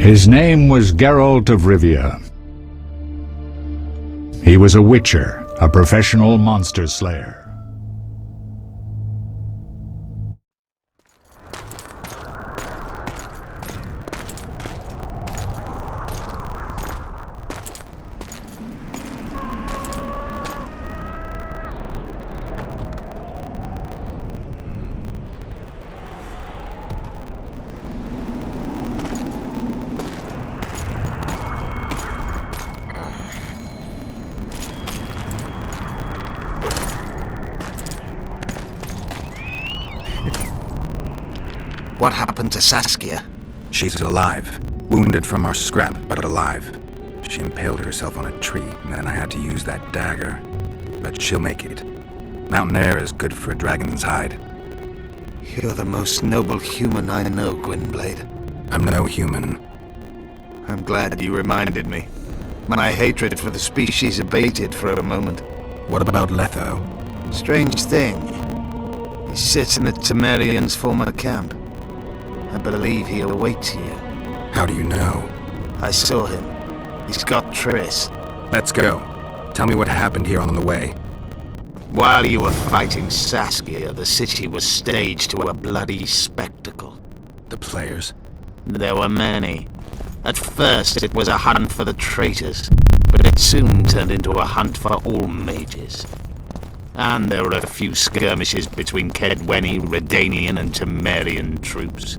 His name was Geralt of Rivia. He was a witcher, a professional monster slayer. What happened to Saskia? She's alive. Wounded from our scrap, but alive. She impaled herself on a tree, and then I had to use that dagger. But she'll make it. Mountain air is good for a dragon's hide. You're the most noble human I know, Gwynblade. I'm no human. I'm glad you reminded me. My hatred for the species abated for a moment. What about Letho? Strange thing. He sits in the Temerians' former camp. I believe he awaits you. How do you know? I saw him. He's got Triss. Let's go. Tell me what happened here on the way. While you were fighting Saskia, the city was staged to a bloody spectacle. The players? There were many. At first, it was a hunt for the traitors, but it soon turned into a hunt for all mages. And there were a few skirmishes between Kedweni, Redanian, and Temerian troops.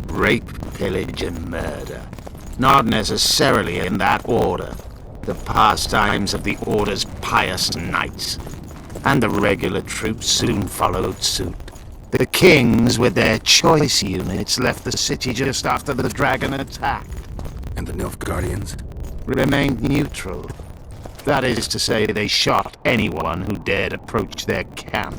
Rape, pillage, and murder. Not necessarily in that order. The pastimes of the Order's pious knights. And the regular troops soon followed suit. The kings, with their choice units, left the city just after the dragon attacked. And the Nilfgaardians? Remained neutral. That is to say, they shot anyone who dared approach their camp.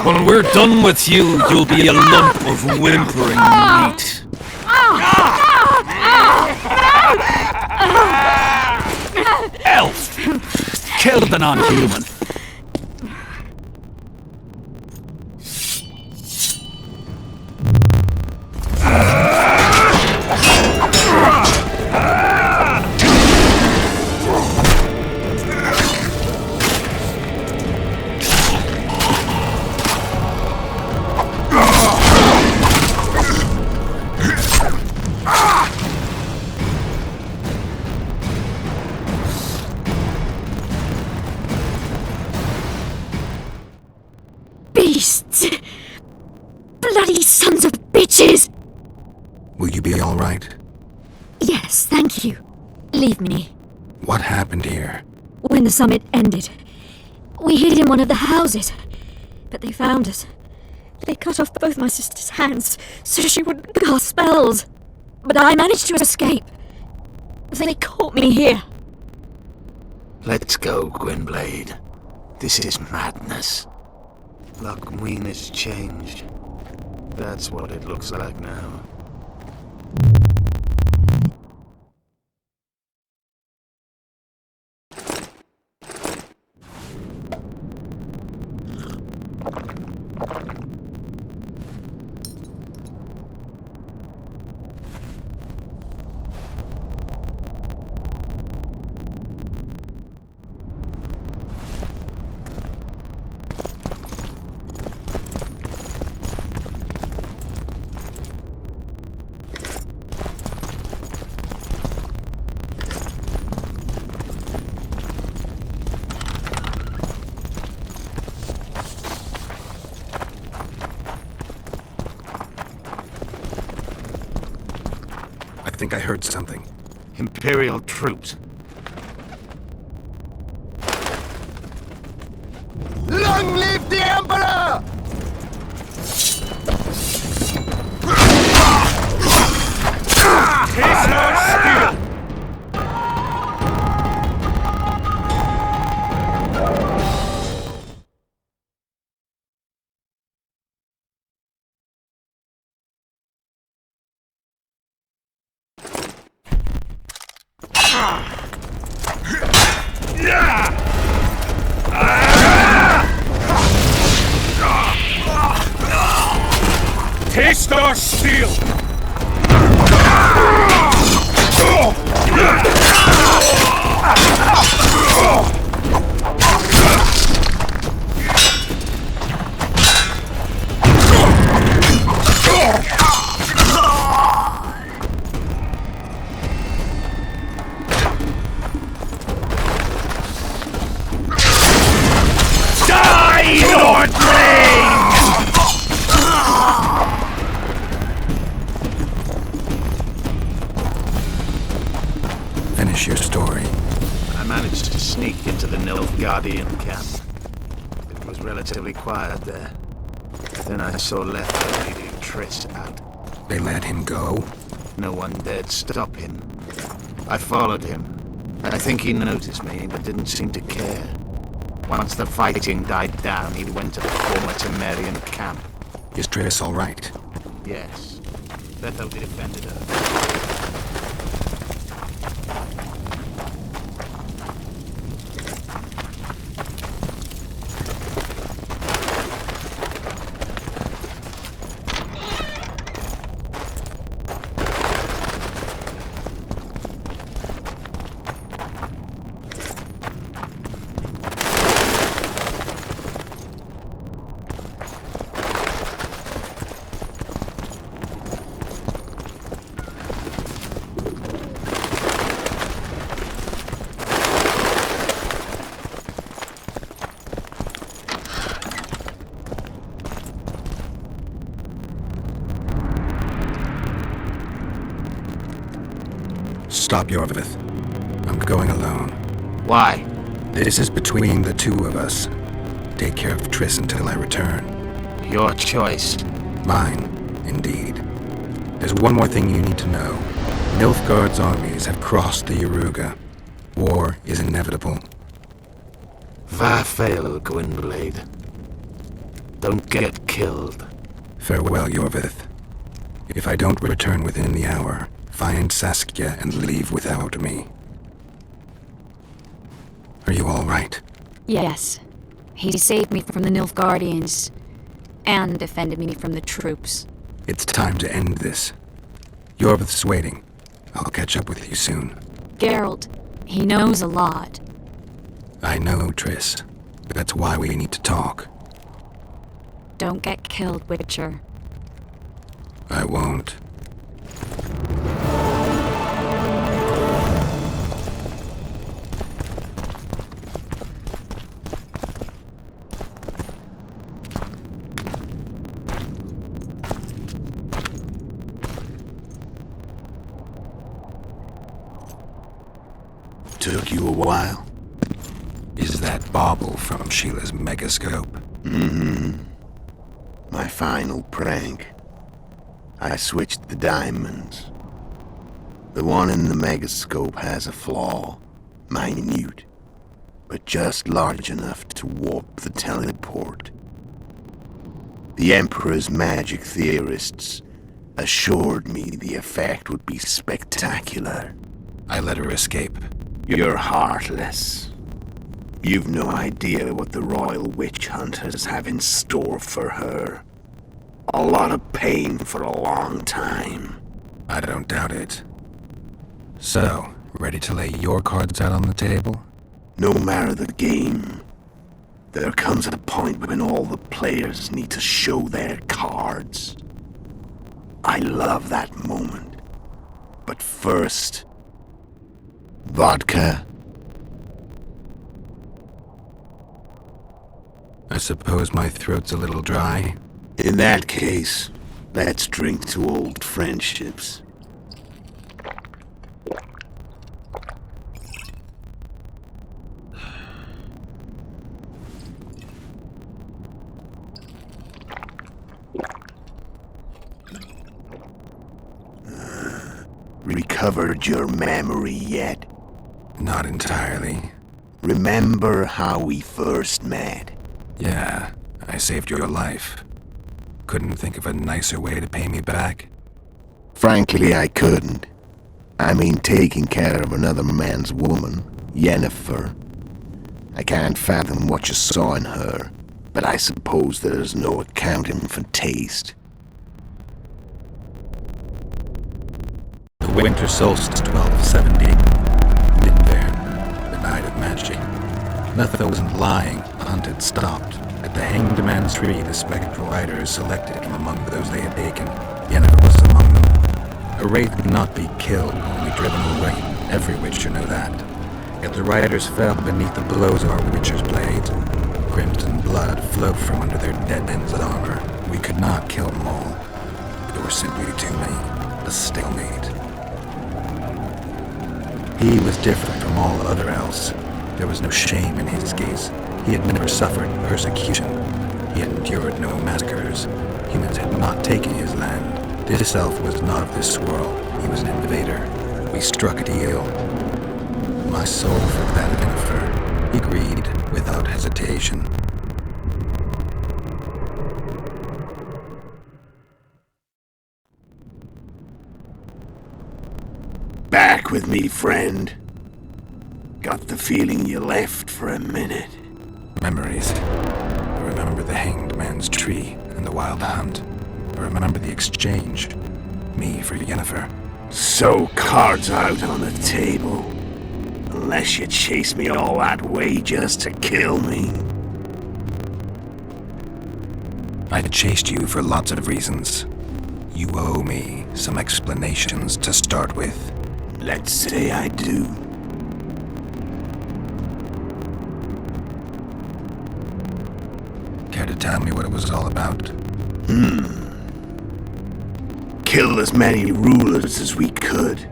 When we're done with you, you'll be a lump of whimpering meat. Elf! Kill the non-human. Beasts! Bloody sons of bitches! Will you be all right? Yes, thank you. Leave me. What happened here? When the summit ended, we hid in one of the houses. But they found us. They cut off both my sister's hands so she wouldn't cast spells. But I managed to escape. They caught me here. Let's go, Gwynblade. This is madness. Lochmuin has changed. That's what it looks like now. I think I heard something. Imperial troops. Long live the Emperor! Taste our skill! Taste our steel! Finish your story. I managed to sneak into the Nilfgaardian camp. It was relatively quiet there. Then I saw Lether leading Triss out. They let him go? No one dared stop him. I followed him. I think he noticed me, but didn't seem to care. Once the fighting died down, he went to the former Temerian camp. Is Triss all right? Yes. Lether defended her. Stop, Yorvith. I'm going alone. Why? This is between the two of us. Take care of Triss until I return. Your choice. Mine, indeed. There's one more thing you need to know. Nilfgaard's armies have crossed the Yaruga. War is inevitable. Farewell, Gwynblade. Don't get killed. Farewell, Yorvith. If I don't return within the hour, find Saskia and leave without me. Are you all right? Yes. He saved me from the Nilfgaardians and defended me from the troops. It's time to end this. Yorvith's waiting. I'll catch up with you soon. Geralt, he knows a lot. I know, Triss. That's why we need to talk. Don't get killed, Witcher. I won't. Took you a while? Is that bauble from Sheila's megascope? Mm-hmm. My final prank. I switched the diamonds. The one in the megascope has a flaw. Minute. But just large enough to warp the teleport. The Emperor's magic theorists assured me the effect would be spectacular. I let her escape. You're heartless. You've no idea what the royal witch hunters have in store for her. A lot of pain for a long time. I don't doubt it. So, ready to lay your cards out on the table? No matter the game, there comes a point when all the players need to show their cards. I love that moment. But first... vodka? I suppose my throat's a little dry. In that case, let's drink to old friendships. Recovered your memory yet? Not entirely. Remember how we first met? Yeah, I saved your life. Couldn't think of a nicer way to pay me back. Frankly, I couldn't. I mean, taking care of another man's woman, Yennefer. I can't fathom what you saw in her, but I suppose there's no accounting for taste. Winter solstice 1270. Midvern, the night of magic. Letha wasn't lying. The hunt had stopped. At the Hanged Man's Tree, the spectral riders selected from among those they had taken. Yennefer was among them. A wraith could not be killed, only driven away. Every witcher knew that. Yet the riders fell beneath the blows of our witcher's blades. Crimson blood flowed from under their dead men's armor. We could not kill them all. There were simply too many. A stalemate. He was different from all other elves. There was no shame in his gaze. He had never suffered persecution. He had endured no massacres. Humans had not taken his land. This elf was not of this world. He was an invader. We struck a deal. My soul for that of Yennefer. He agreed without hesitation. Back with me, friend. Got the feeling you left for a minute. Memories. I remember the Hanged Man's Tree and the Wild Hunt. I remember the exchange. Me for Yennefer. So cards out on the table. Unless you chase me all that way just to kill me. I chased you for lots of reasons. You owe me some explanations to start with. Let's say I do. Care to tell me what it was all about? Kill as many rulers as we could.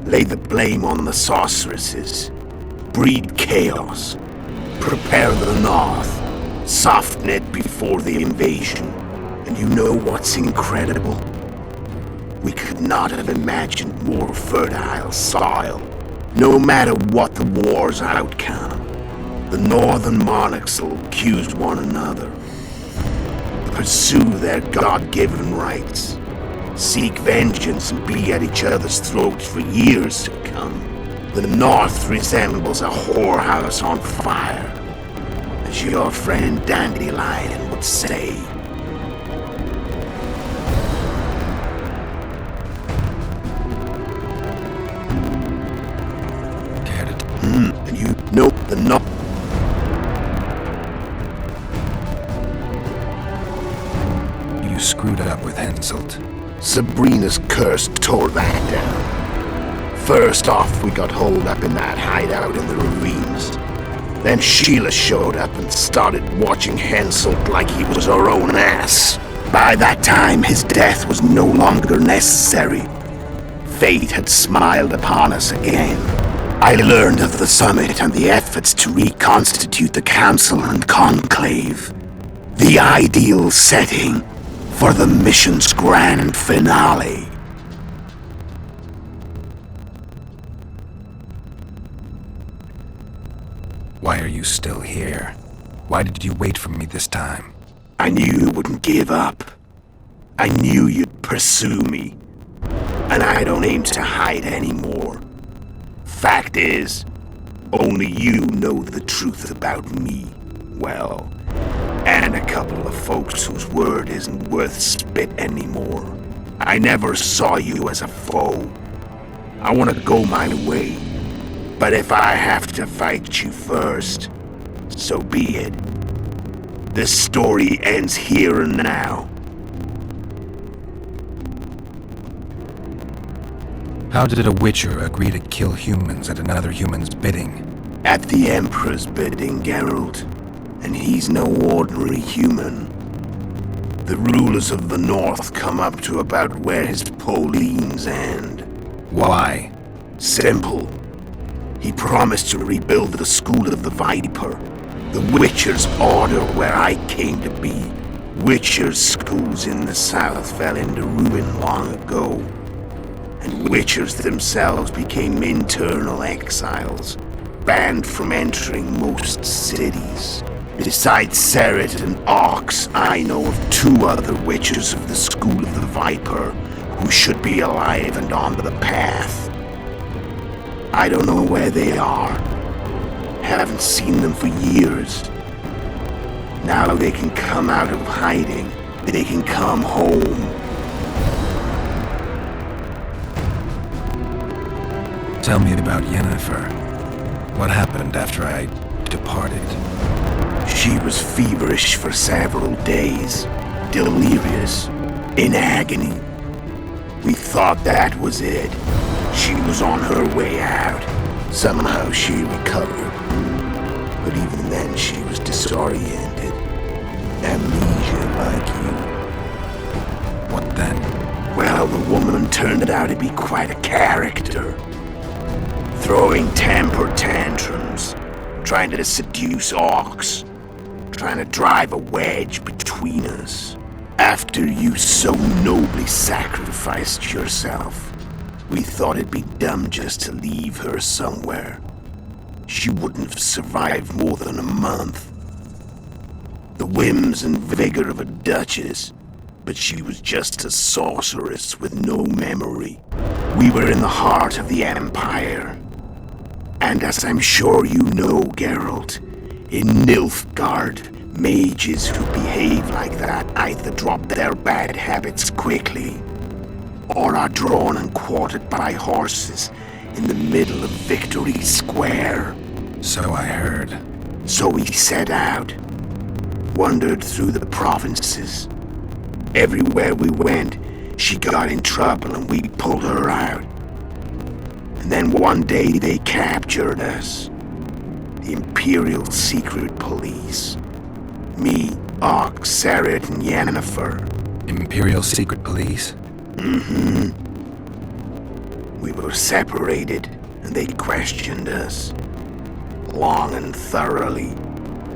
Lay the blame on the sorceresses. Breed chaos. Prepare the north. Soften it before the invasion. And you know what's incredible? We could not have imagined more fertile soil. No matter what the war's outcome, the northern monarchs will accuse one another. Pursue their God-given rights. Seek vengeance and be at each other's throats for years to come. The north resembles a whorehouse on fire, as your friend Dandelion would say. And you know the north. You screwed up with Henselt. Sabrina's curse tore that down. First off, we got holed up in that hideout in the ravines. Then Sheila showed up and started watching Henselt like he was her own ass. By that time, his death was no longer necessary. Fate had smiled upon us again. I learned of the summit and the efforts to reconstitute the council and conclave. The ideal setting for the mission's grand finale. Why are you still here? Why did you wait for me this time? I knew you wouldn't give up. I knew you'd pursue me. And I don't aim to hide anymore. Fact is, only you know the truth about me. Well, and a couple of folks whose word isn't worth spit anymore. I never saw you as a foe. I want to go my way. But if I have to fight you first, so be it. This story ends here and now. How did a witcher agree to kill humans at another human's bidding? At the Emperor's bidding, Geralt. And he's no ordinary human. The rulers of the North come up to about where his Pauline's end. Why? Simple. He promised to rebuild the School of the Viper, the Witcher's order where I came to be. Witcher's schools in the south fell into ruin long ago, and Witchers themselves became internal exiles, banned from entering most cities. Besides Seret and Ox, I know of 2 other Witchers of the School of the Viper who should be alive and on the path. I don't know where they are. Haven't seen them for years. Now they can come out of hiding. They can come home. Tell me about Yennefer. What happened after I departed? She was feverish for several days, delirious, in agony. We thought that was it. She was on her way out. Somehow she recovered. But even then she was disoriented. Amnesia like you. What then? Well, the woman turned out to be quite a character. Throwing temper tantrums, trying to seduce orcs, trying to drive a wedge between us. After you so nobly sacrificed yourself, we thought it'd be dumb just to leave her somewhere. She wouldn't have survived more than a month. The whims and vigor of a duchess, but she was just a sorceress with no memory. We were in the heart of the Empire. And as I'm sure you know, Geralt, in Nilfgaard, mages who behave like that either drop their bad habits quickly, or are drawn and quartered by horses in the middle of Victory Square. So I heard. So we set out, wandered through the provinces. Everywhere we went, she got in trouble and we pulled her out. And then one day they captured us. The Imperial Secret Police. Me, Ock, Sarret, and Yennefer. Imperial Secret Police? Mm-hmm. We were separated, and they questioned us. Long and thoroughly,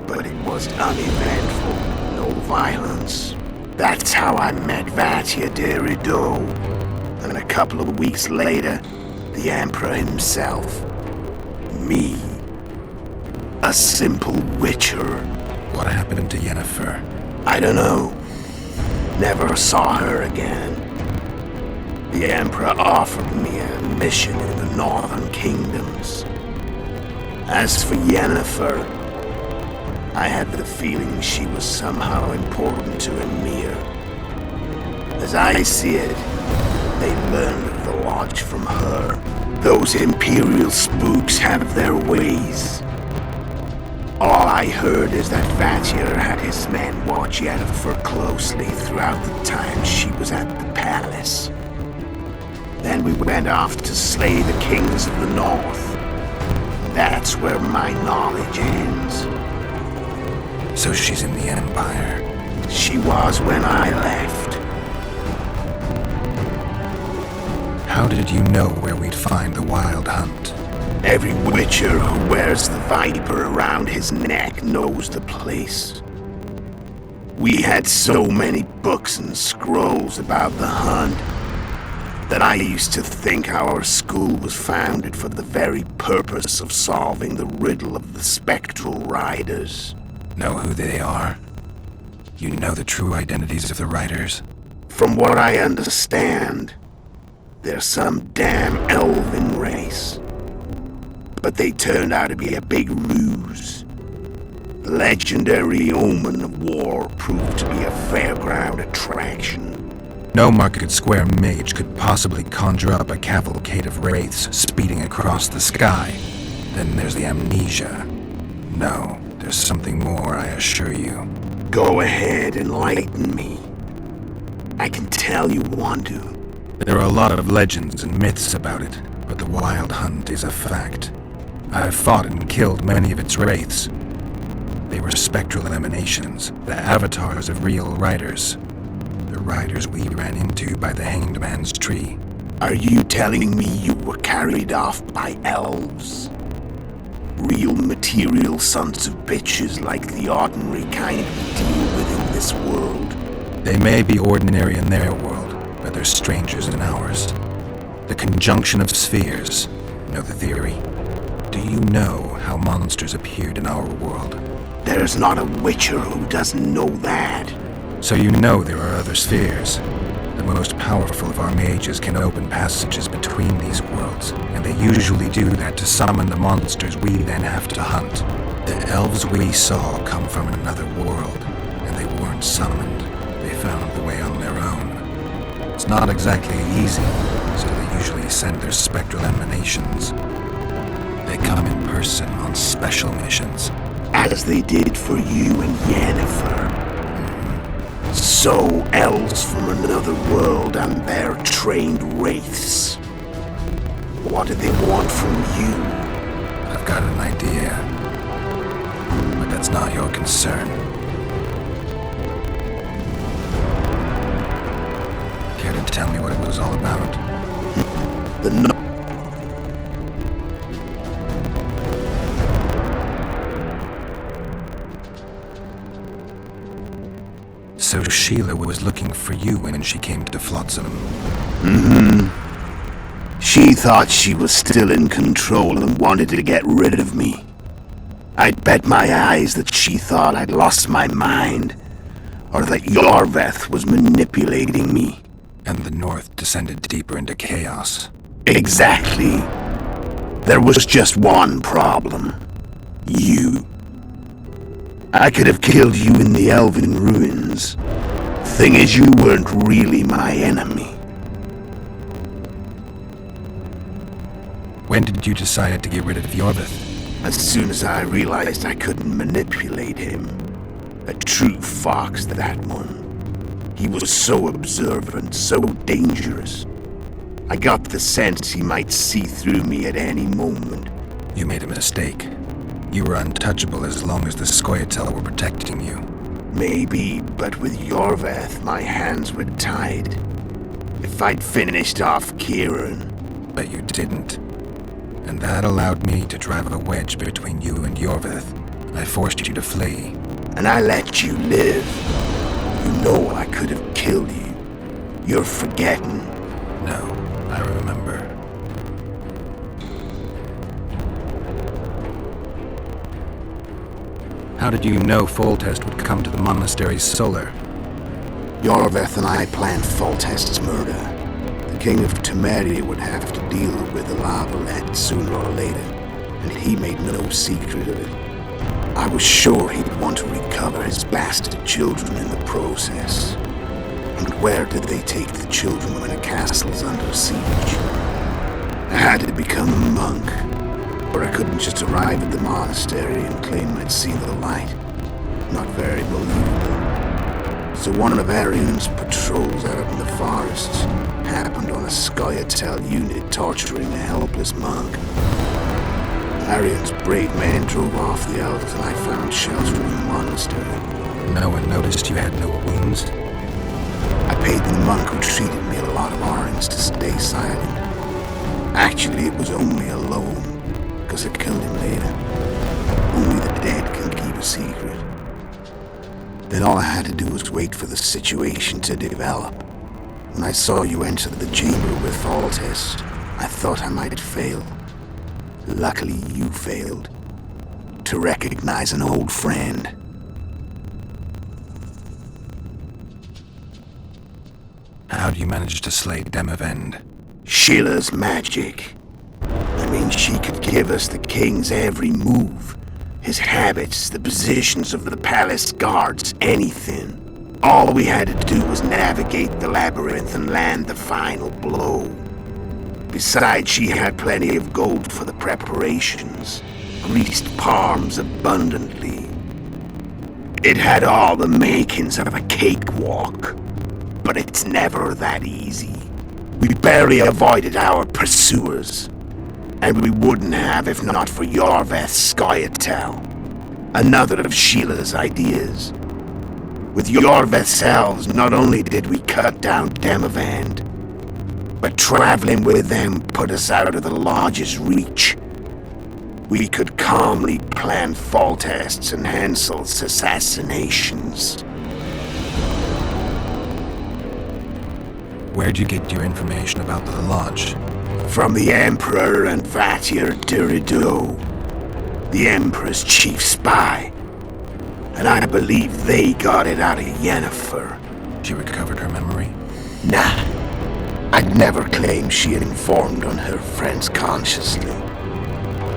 but it was uneventful. No violence. That's how I met Vatia de Rideau. And a couple of weeks later, the Emperor himself. Me. A simple witcher. What happened to Yennefer? I don't know. Never saw her again. The Emperor offered me a mission in the Northern Kingdoms. As for Yennefer, I had the feeling she was somehow important to Emir. As I see it, they learned of the Lodge from her. Those Imperial spooks have their ways. All I heard is that Vatir had his men watch Yennefer closely throughout the time she was at the palace. Then we went off to slay the kings of the north. That's where my knowledge ends. So she's in the Empire. She was when I left. How did you know where we'd find the Wild Hunt? Every witcher who wears the viper around his neck knows the place. We had so many books and scrolls about the hunt that I used to think our school was founded for the very purpose of solving the riddle of the spectral riders. Know who they are? You know the true identities of the riders? From what I understand, they're some damn elven race. But they turned out to be a big ruse. The legendary omen of war proved to be a fairground attraction. No Market Square mage could possibly conjure up a cavalcade of wraiths speeding across the sky. Then there's the amnesia. No, there's something more, I assure you. Go ahead, enlighten me. I can tell you want to. There are a lot of legends and myths about it, but the Wild Hunt is a fact. I've fought and killed many of its wraiths. They were spectral emanations, the avatars of real riders. The riders we ran into by the Hanged Man's tree. Are you telling me you were carried off by elves? Real material sons of bitches like the ordinary kind we deal with in this world? They may be ordinary in their world, but they're strangers in ours. The conjunction of spheres. Know the theory? Do you know how monsters appeared in our world? There's not a witcher who doesn't know that. So you know there are other spheres. The most powerful of our mages can open passages between these worlds, and they usually do that to summon the monsters we then have to hunt. The elves we saw come from another world, and they weren't summoned. They found the way on their own. It's not exactly easy, so they usually send their spectral emanations. They come in person on special missions. As they did for you and Yennefer. So elves from another world and their trained wraiths. What do they want from you? I've got an idea. But that's not your concern. Care to tell me what it was all about? The no- So Sheila was looking for you when she came to Flotsam. She thought she was still in control and wanted to get rid of me. I'd bet my eyes that she thought I'd lost my mind, or that Yorveth was manipulating me. And the North descended deeper into chaos. Exactly. There was just one problem. You. I could have killed you in the Elven ruins. Thing is, you weren't really my enemy. When did you decide to get rid of Yorveth? As soon as I realized I couldn't manipulate him. A true fox, that one. He was so observant, so dangerous. I got the sense he might see through me at any moment. You made a mistake. You were untouchable as long as the Scoia'tael were protecting you. Maybe, but with Yorveth, my hands were tied. If I'd finished off Kieran. But you didn't. And that allowed me to drive a wedge between you and Yorveth. I forced you to flee. And I let you live. You know I could have killed you. You're forgetting. No, I remember. How did you know Foltest would come to the monastery's solar? Yorveth and I planned Foltest's murder. The king of Temeria would have to deal with the Lavalette sooner or later, and he made no secret of it. I was sure he'd want to recover his bastard children in the process. And where did they take the children when a castle's under siege? I had to become a monk, or I couldn't just arrive at the monastery and claim I'd seen the light. Not very believable. So one of Arian's patrols out in the forests happened on a Scoia'tael unit torturing a helpless monk. Arian's brave men drove off the elves and I found shelter in the monastery. No one noticed you had no wounds? I paid the monk who treated me a lot of orens to stay silent. Actually, it was only a loan, because I killed him later. Only the dead can keep a secret. Then all I had to do was wait for the situation to develop. When I saw you enter the chamber with Foltest, I thought I might fail. Luckily, you failed. To recognize an old friend. How'd you manage to slay Demavend? Sheila's magic. I mean, she could give us the king's every move. His habits, the positions of the palace guards, anything. All we had to do was navigate the labyrinth and land the final blow. Besides, she had plenty of gold for the preparations. Greased palms abundantly. It had all the makings of a cakewalk. But it's never that easy. We barely avoided our pursuers. And we wouldn't have if not for Yorveth Scoia'tael. Another of Sheila's ideas. With Yorveth's elves, not only did we cut down Demavend, but traveling with them put us out of the Lodge's reach. We could calmly plan Foltest's and Hansel's assassinations. Where'd you get your information about the Lodge? From the Emperor and Vatir Durido, the Emperor's chief spy. And I believe they got it out of Yennefer. She recovered her memory? Nah. I'd never claim she had informed on her friends consciously.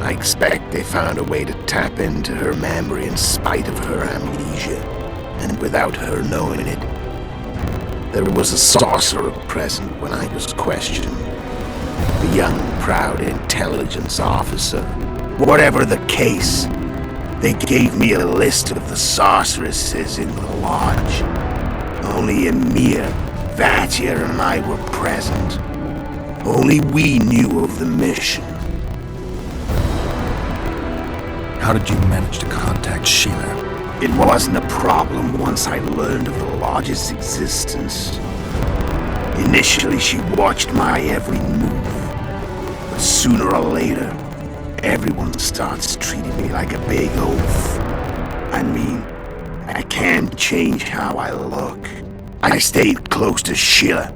I expect they found a way to tap into her memory in spite of her amnesia, and without her knowing it. There was a sorcerer present when I was questioned. The young, proud intelligence officer. Whatever the case, they gave me a list of the sorceresses in the lodge. Only Emir, Vatia, and I were present. Only we knew of the mission. How did you manage to contact Sheila? It wasn't a problem once I learned of the lodge's existence. Initially, she watched my every move. But sooner or later, everyone starts treating me like a big oaf. I mean, I can't change how I look. I stayed close to Sheila,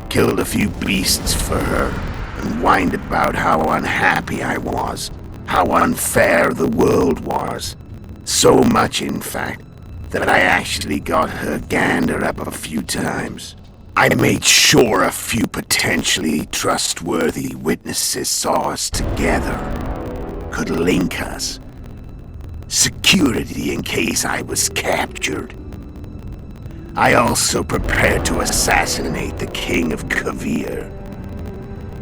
killed a few beasts for her, and whined about how unhappy I was, how unfair the world was. So much, in fact, that I actually got her gander up a few times. I made sure a few potentially trustworthy witnesses saw us together, could link us. Security in case I was captured. I also prepared to assassinate the King of Kavir.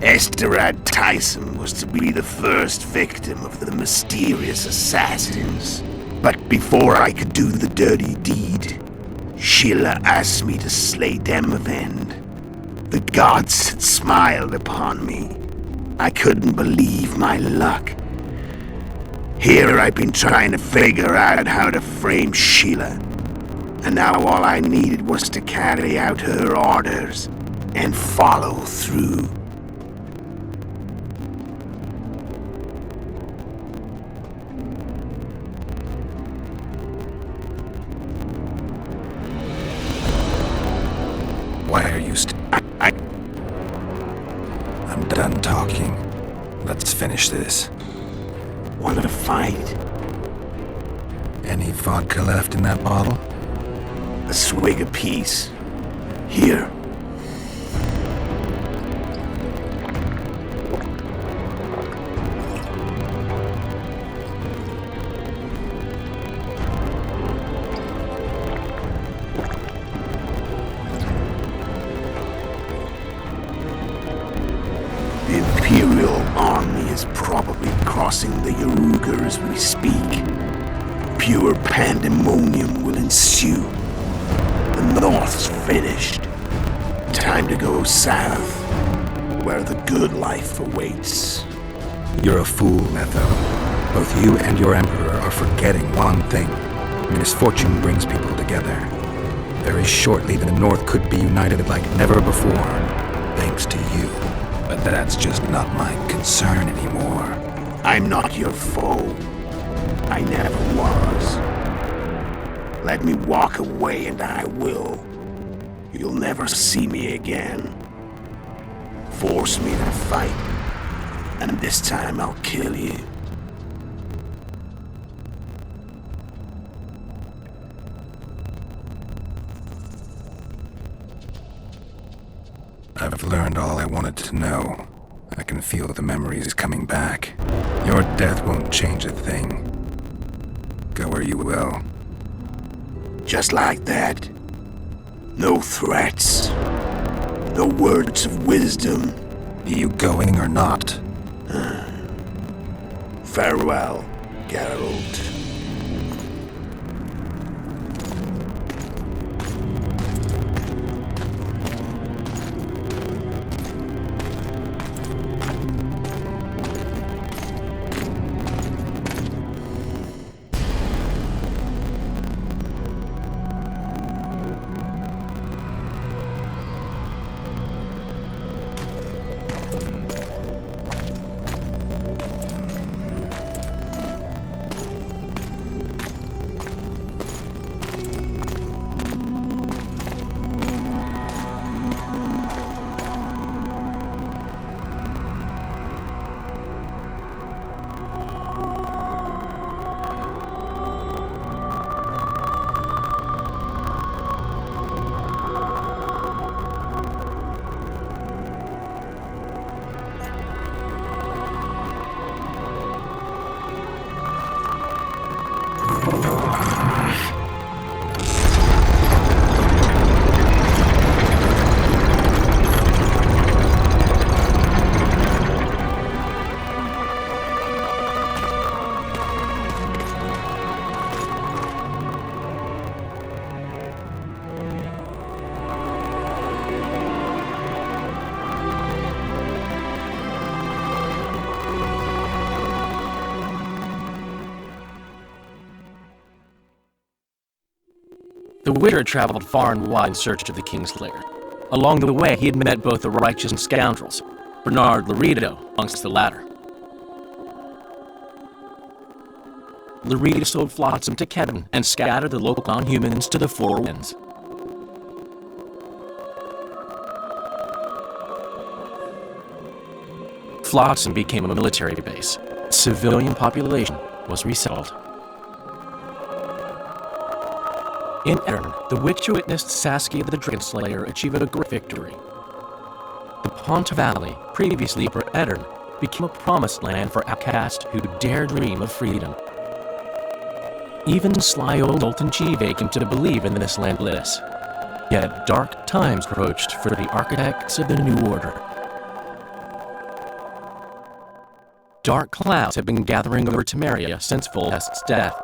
Esterad Tyson was to be the first victim of the mysterious assassins. But before I could do the dirty deed, Sheila asked me to slay Demavend. The gods had smiled upon me. I couldn't believe my luck. Here I've been trying to figure out how to frame Sheila. And now all I needed was to carry out her orders and follow through. Why are you I'm done talking. Let's finish this. Want to fight? Any vodka left in that bottle? A swig apiece. Here. The Imperial army is probably crossing the Yaruga as we speak. Pure pandemonium will ensue. The North's finished. Time to go south, where the good life awaits. You're a fool, Netho. Both you and your Emperor are forgetting one thing. Misfortune brings people together. Very shortly, the North could be united like never before, thanks to you. But that's just not my concern anymore. I'm not your foe. I never was. Let me walk away and I will. You'll never see me again. Force me to fight, and this time I'll kill you. I've learned all I wanted to know. I can feel the memories coming back. Your death won't change a thing. Go where you will. Just like that. No threats. No words of wisdom. You going or not? Farewell, Geralt. The Witcher had traveled far and wide in search of the king's lair. Along the way, he had met both the righteous and scoundrels, Bernard Laredo amongst the latter. Laredo sold flotsam to Kedwin and scattered the local non-humans to the four winds. Flotsam became a military base. Civilian population was resettled. In Edirn, the Witcher witnessed Saskia the Dragon Slayer achieve a great victory. The Ponta Valley, previously for Edirn, became a promised land for outcasts who dare dream of freedom. Even sly old Zoltan Chive came to believe in this land bliss. Yet dark times approached for the architects of the New Order. Dark clouds had been gathering over Temeria since Volhest's death.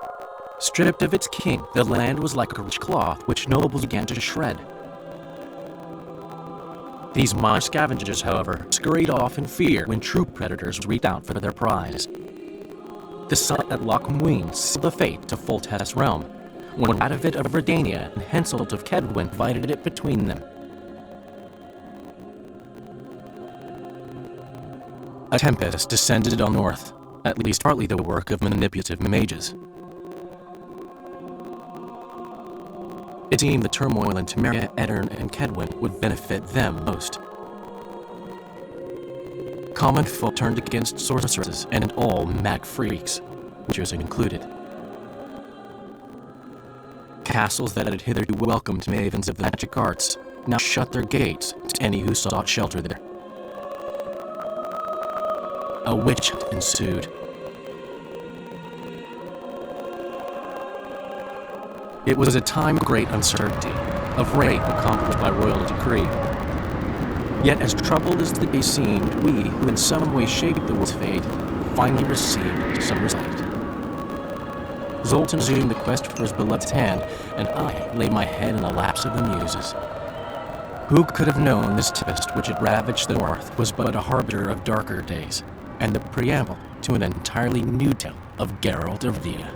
Stripped of its king, the land was like a rich cloth which nobles began to shred. These minor scavengers, however, scurried off in fear when true predators reached out for their prize. The sun at Loch Muin sealed the fate to Foltest's realm, when Radovid of Redania and Henselt of Kedwin divided it between them. A tempest descended on north, at least partly the work of manipulative mages. It seemed the turmoil in Temeria, Edirn, and Kedwin would benefit them most. Common folk turned against sorceresses and all mag freaks, witchers included. Castles that had hitherto welcomed mavens of the magic arts now shut their gates to any who sought shelter there. A witch hunt ensued. It was a time of great uncertainty, of rape accomplished by royal decree. Yet as troubled as the day seemed, we, who in some way shaped the world's fate, finally received some respite. Zoltan resumed the quest for his beloved's hand, and I laid my head in the laps of the muses. Who could have known this tempest which had ravaged the north was but a harbinger of darker days, and the preamble to an entirely new tale of Geralt of Rivia.